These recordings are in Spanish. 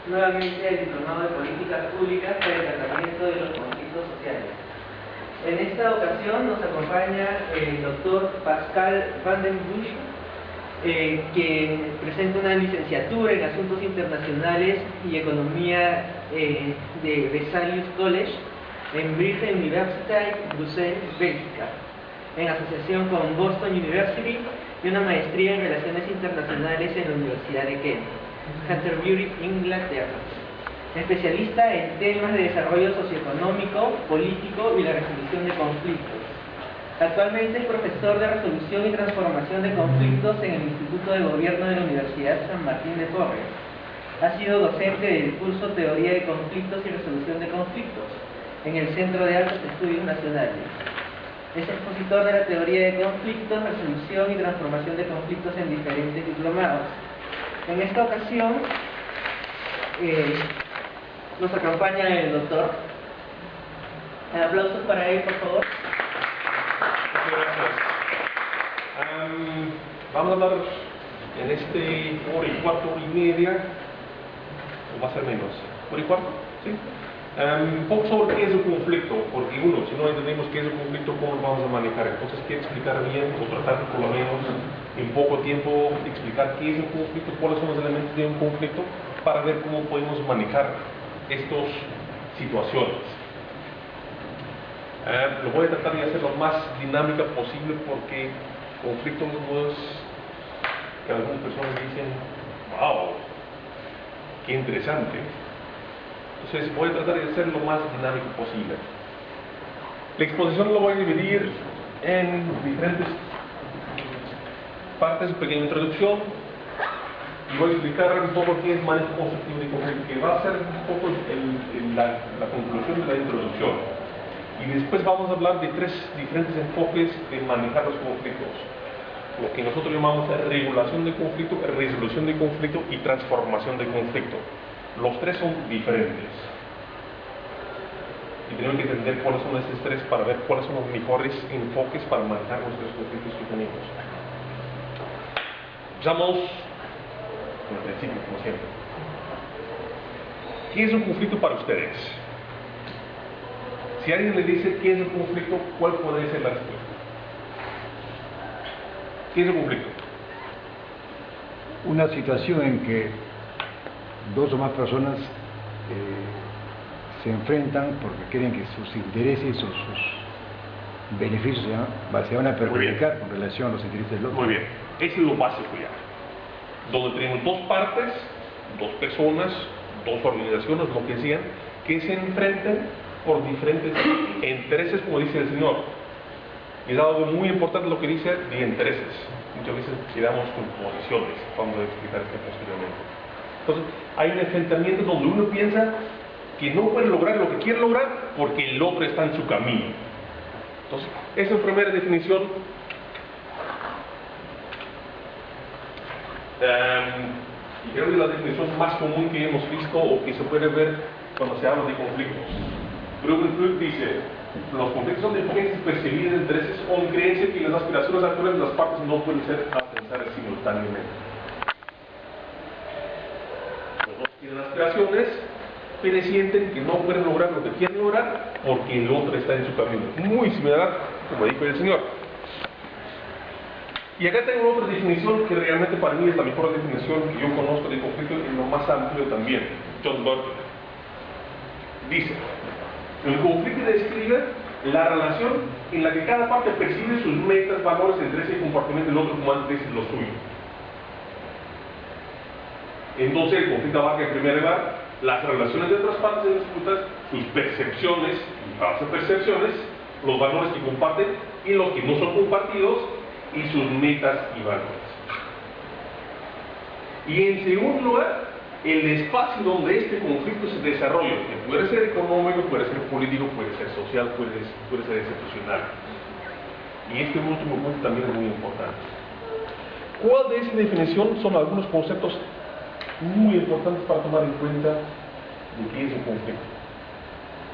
Nuevamente el diplomado de políticas públicas para el tratamiento de los conflictos sociales. En esta ocasión nos acompaña el doctor Pascal van den Bussche, que presenta una licenciatura en Asuntos Internacionales y Economía de Vesalius College en Brugge Universiteit, Bruselas, Bélgica, en asociación con Boston University, y una maestría en Relaciones Internacionales en la Universidad de Kent, Canterbury, Inglaterra. Especialista en temas de desarrollo socioeconómico, político y la resolución de conflictos. Actualmente es profesor de resolución y transformación de conflictos en el Instituto de Gobierno de la Universidad San Martín de Porres. Ha sido docente del curso Teoría de Conflictos y Resolución de Conflictos en el Centro de Altos Estudios Nacionales. Es expositor de la teoría de conflictos, resolución y transformación de conflictos en diferentes diplomados. En esta ocasión nos acompaña el doctor. Aplausos para él, por favor. Muchas gracias. Vamos a hablar en este hora y cuarto, hora y media, o va a ser menos, hora y cuarto, ¿sí? Un poco sobre qué es el conflicto, porque si no entendemos qué es el conflicto, ¿cómo lo vamos a manejar? Entonces quiero explicar bien, o tratar de por lo menos en poco tiempo explicar qué es el conflicto, cuáles son los elementos de un conflicto, para ver cómo podemos manejar estas situaciones. Lo voy a tratar de hacer lo más dinámica posible, porque conflicto no es que algunas personas dicen, wow, qué interesante. Entonces voy a tratar de hacer lo más dinámico posible. La exposición lo voy a dividir en diferentes partes, pequeña introducción, y voy a explicar un poco qué es manejo constructivo de conflicto, que va a ser un poco la conclusión de la introducción. Y después vamos a hablar de tres diferentes enfoques de manejar los conflictos. Lo que nosotros llamamos regulación de conflicto, resolución de conflicto y transformación de conflicto. Los tres son diferentes. Y tenemos que entender cuáles son esos tres para ver cuáles son los mejores enfoques para manejar nuestros conflictos que tenemos. Empezamos con el principio, como siempre. ¿Qué es un conflicto para ustedes? Si alguien le dice qué es el conflicto, ¿cuál podría ser la respuesta? ¿Qué es el conflicto? Una situación en que dos o más personas se enfrentan porque creen que sus intereses o sus beneficios se van a perjudicar con relación a los intereses del otro. Muy bien, eso es lo básico ya. Donde tenemos dos partes, dos personas, dos organizaciones, lo que sean, que se enfrenten por diferentes intereses, como dice el Señor. Es algo muy importante lo que dice de intereses. Muchas veces quedamos con posiciones. Vamos a explicar esto posteriormente. Entonces, hay un enfrentamiento donde uno piensa que no puede lograr lo que quiere lograr porque el otro está en su camino. Entonces, esa es la primera definición. Y creo que es la definición más común que hemos visto o que se puede ver cuando se habla de conflictos. Grubenflug dice: los conflictos son diferencias percibidas de intereses o en creencia que las aspiraciones actuales de las partes no pueden ser alcanzadas simultáneamente. Los dos tienen aspiraciones, pero sienten que no pueden lograr lo que quieren lograr porque el otro está en su camino. Muy similar, como dijo el Señor. Y acá tengo otra definición que realmente para mí es la mejor definición que yo conozco de conflicto y lo más amplio también. John Burton dice: el conflicto describe la relación en la que cada parte percibe sus metas, valores, intereses y comportamiento del otro como antes lo suyo. Entonces el conflicto abarca en primer lugar las relaciones de otras partes en disputas, sus percepciones y falsas percepciones, los valores que comparten y los que no son compartidos, y sus metas y valores. Y en segundo lugar, el espacio donde este conflicto se desarrolla, que puede ser económico, puede ser político, puede ser social, puede ser institucional. Y este último punto también es muy importante. ¿Cuál de esta definición son algunos conceptos muy importantes para tomar en cuenta de qué es un conflicto?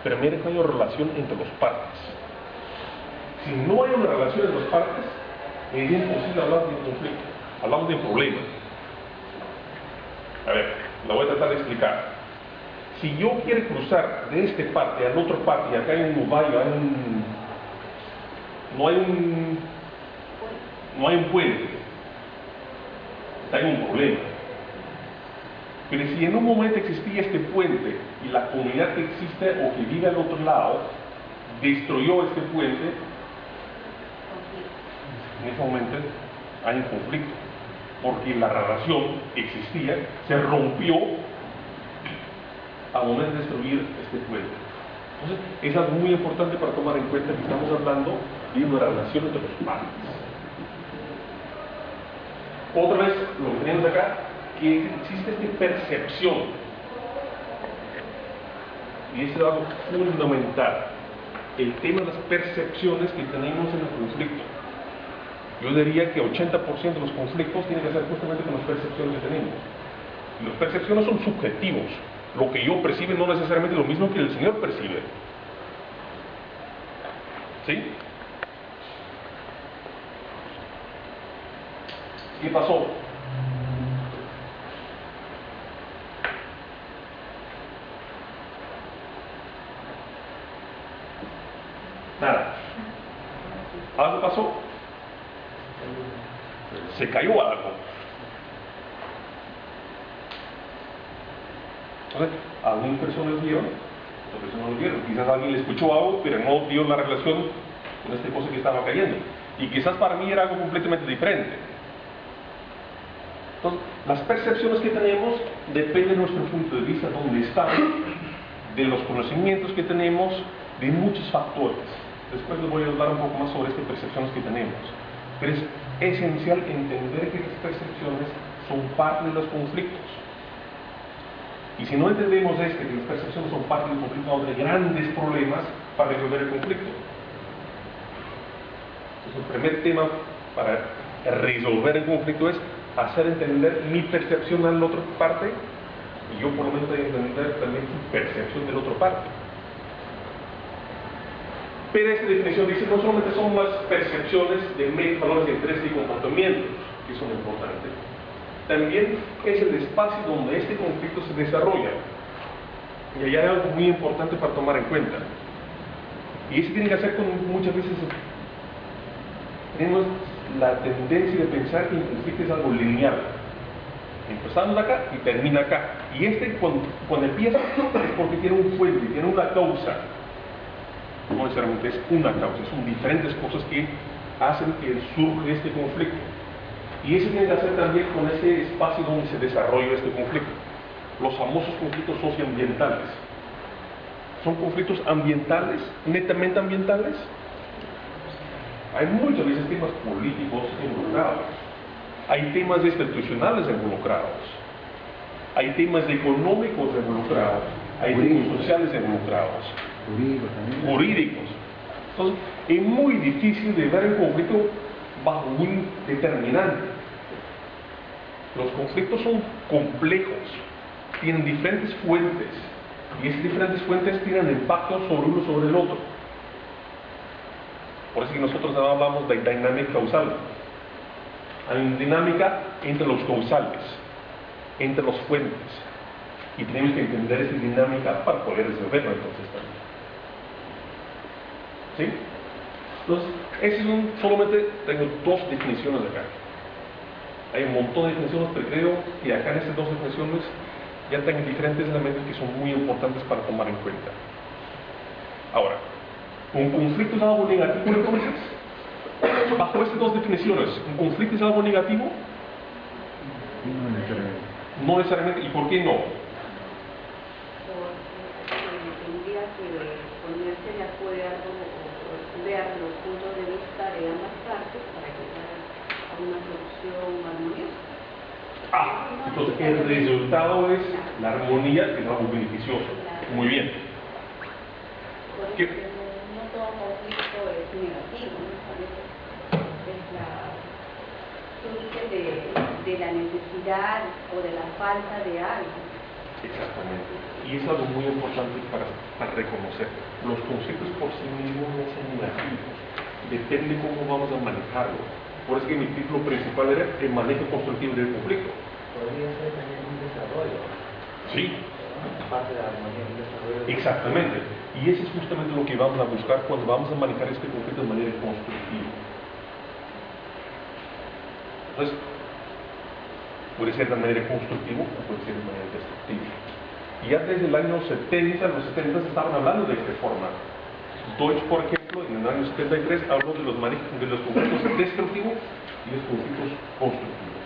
Primero, que hay una relación entre las partes. Si no hay una relación entre las partes, es imposible hablar de un conflicto. Hablamos de un problema. A ver, la voy a tratar de explicar. Si yo quiero cruzar de esta parte a la otra parte, y acá hay un valle, no hay un puente, hay un problema. Pero si en un momento existía este puente y la comunidad que existe o que vive al otro lado destruyó este puente, en ese momento hay un conflicto, porque la relación que existía se rompió al momento de destruir este puente. Entonces, es algo muy importante para tomar en cuenta que estamos hablando de una relación entre los padres. Otra vez, lo que tenemos acá, que existe esta percepción, y eso es algo fundamental, el tema de las percepciones que tenemos en el conflicto. Yo diría que 80% de los conflictos tienen que ver justamente con las percepciones que tenemos. Y las percepciones son subjetivos. Lo que yo percibe no necesariamente es lo mismo que el Señor percibe. ¿Sí? ¿Qué pasó? Nada. ¿Algo pasó? Se cayó algo. Entonces, algunas personas vieron, otras personas no lo vieron. Quizás alguien le escuchó algo, pero no vio la relación con esta cosa que estaba cayendo. Y quizás para mí era algo completamente diferente. Entonces, las percepciones que tenemos dependen de nuestro punto de vista, dónde estamos, de los conocimientos que tenemos, de muchos factores. Después les voy a hablar un poco más sobre estas percepciones que tenemos. Pero es esencial entender que estas percepciones son parte de los conflictos. Y si no entendemos que las percepciones son parte del conflicto, habrá grandes problemas para resolver el conflicto. Entonces, el primer tema para resolver el conflicto es hacer entender mi percepción a la otra parte, y yo por lo menos entender también su percepción de la otra parte. Pero esta definición dice no solamente son las percepciones de medios, valores de interés y comportamientos que son importantes, también es el espacio donde este conflicto se desarrolla. Y allá hay algo muy importante para tomar en cuenta. Y eso tiene que hacer con muchas veces tenemos la tendencia de pensar que el conflicto es algo lineal. Empezamos acá y termina acá. Y cuando empieza es porque tiene un fuente, tiene una causa. No necesariamente es una causa, son diferentes cosas que hacen que surja este conflicto. Y eso tiene que hacer también con ese espacio donde se desarrolla este conflicto. Los famosos conflictos socioambientales. ¿Son conflictos ambientales, netamente ambientales? Hay muchas veces temas políticos involucrados. Hay temas institucionales involucrados. Hay temas económicos involucrados. Hay temas sociales involucrados. Jurídicos. Entonces, es muy difícil de ver el conflicto bajo un determinante. Los conflictos son complejos, tienen diferentes fuentes, y esas diferentes fuentes tienen impacto sobre uno sobre el otro. Por eso que nosotros hablamos de dinámica causal. Hay una dinámica entre los causales, entre las fuentes, y tenemos que entender esa dinámica para poder resolverlo entonces también. ¿Sí? Entonces, solamente tengo dos definiciones acá. Hay un montón de definiciones, pero creo que acá en estas dos definiciones ya tengo diferentes elementos que son muy importantes para tomar en cuenta. Ahora, ¿un conflicto es algo negativo entonces? Bajo estas dos definiciones, ¿un conflicto es algo negativo? No necesariamente. No necesariamente. ¿Y por qué no? Porque tendría que ponerse de acuerdo o ver los puntos de vista de ambas partes para llegar a una solución armoniosa. Entonces el resultado es la armonía, que es algo beneficioso. Muy bien. Por eso no todo conflicto es negativo, ¿no? Surge de la necesidad o de la falta de algo. Exactamente. Y es algo muy importante para reconocer. Los conflictos por sí mismos no son negativos. Depende cómo vamos a manejarlo. Por eso que mi título principal era el manejo constructivo del conflicto. Podría ser también un desarrollo Sí, parte de la armonía y el desarrollo. exactamente. Y eso es justamente lo que vamos a buscar cuando vamos a manejar este conflicto de manera constructiva. Entonces, puede ser de manera constructiva o puede ser de manera destructiva. Y ya desde el año 70, los 70 se estaban hablando de este formato. Deutsch, por ejemplo, en el año 73 habló de los conflictos destructivos y los conflictos constructivos.